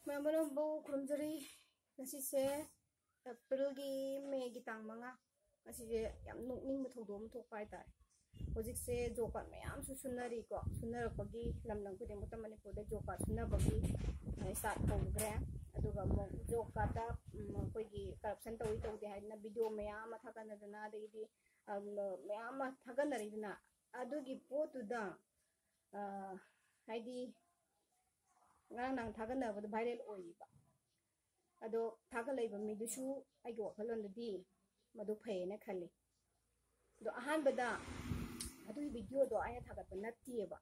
Memorable Kurumjari Nasise April May Gitangmanga Asije Yam Nukning Mutodom to Paitai. Was it say Jokat Mayam Sunarico, Sunarapagi, Lamnang Pudim Mutamaniko, the Jokat Sunabagi, I start program, Adugamo, Jokata, Kogi, Karapsanta, we told the Hadna video Mayama Takana, the Nadi, Mayama Taganarina, Adugi po to the Heidi. Nang Tagana with the viral oiba. Ado Tagalaba Midushu, I go along the D, Madu pay in a Kali. Do a hand bada, Adu video do I had a natiba.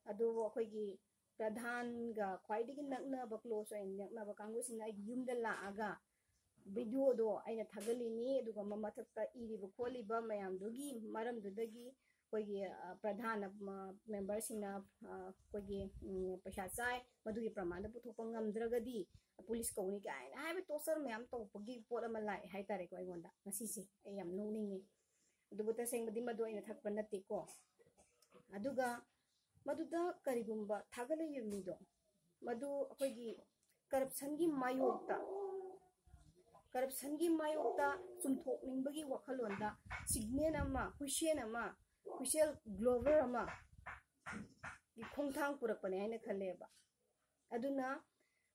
Ado Kogi, Pradhanga, quite in Nagna close and Navakangus in like Yumdala Aga. Video do I had Tagalini, do Mamataka Iri Bukoliba, Mayam Dugi, Madam Dudagi. Kogi Pradhan members in Kogi Pashatsai, Madu Pramanda Putupangam Dragadi, a police coni guy. I have a tosser ma'am to give Potamalai, Haitare, I wonder. Nasisi, I am knowing it. The Buddha saying Madimado in a Takpanatiko. Aduga Maduda Karibumba, Tagala Yumido, Madu Kogi Karapsangi Mayota. Karapsangi Mayota, some talking buggy wakalonda, Signenama, Hushenama. Michelle Glover ama Kongtang Purapane Kaleba Aduna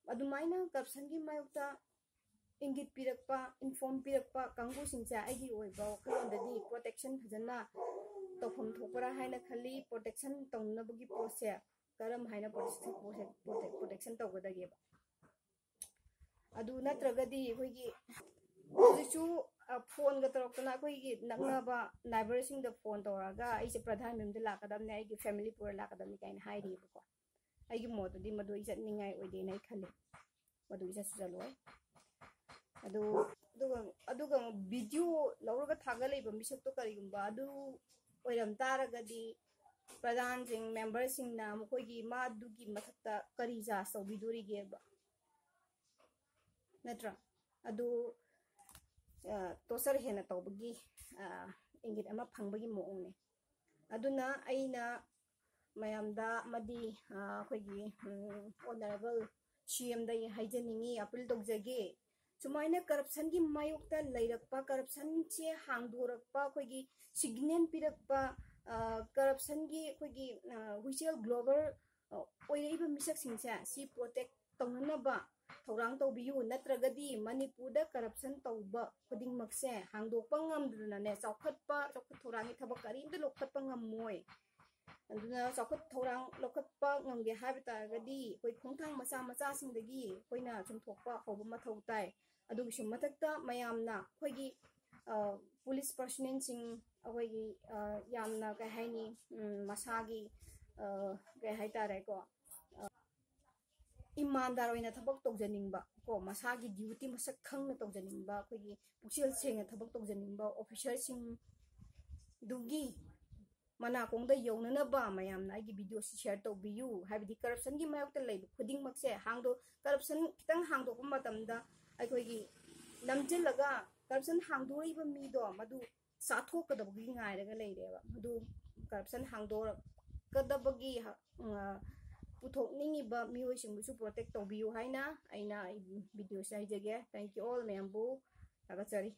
Adumaina Kapsangi Mayuta Ingit Pirakpa, Inform Pirakpa, Kangu Sinsa, Agi Oiba, Kalanda protection Hazana Tofum Topara Haina Kali, protection Tongabugi Posea, Karam Haina protection Togadageba Aduna Tragadi, Wigi phone got up to Nagaba, neighborsing the phone to Raga, is a Pradhan in the Lakadam, family poor Lakadamic and Heidi. I give more to the Madu is at Ningai with the Nakali. What do we just alloy? Aduga video Laura Tagale, Bishop to Karimba, do William Taragadi, Pradhan members in Namukogi, Madugi Matata, Kariza, so Biduri Geba. Netra Adu. Tosar hena tawbagi ingit ama phangbagi moone aduna aina mayamda madi khoigi honorable CM dai haijaningi appeal tawjage sumaina corruption gi mayokta leirakpa corruption che hangdorakpa khoigi signal pirakpa corruption gi khoigi whistle global oireiba misak singsa si protect tongnaba Torang to be you, Natragadi, Manipuda, corruption tauba, pudding maxe, hangdo pangam, Socket Torang Tabakari, the Lokapangam moy. And Socket Torang Lokapang, the habitat gadi, with Kuntang Masas in the gi, Poina, some topa, Hobamatai, Adubishum Matata, Mayamna, Quagi, police personating away Yamna, Gahani, Masagi, Gahitareko. Imandar in a tabak tojanimba, Masagi duty Masakang tojanimba, Quigi, Pushil sing a tabak tojanimba, officials sing Dugi Manakong the Yonaba, Mayam, I give videos share to be you, have the corruption give my lady, pudding maxe, hangdo, corruption, tang hangdo matamda, I quigi Lamjilaga, corruption hangdo even me do, Madu Sato Kadabing I lady, Madu corruption hangdo, Kadabagi. Puthokningi ba miyoisingbusu protect tawbiyu haina aina video sai jage thank you all membu tagachari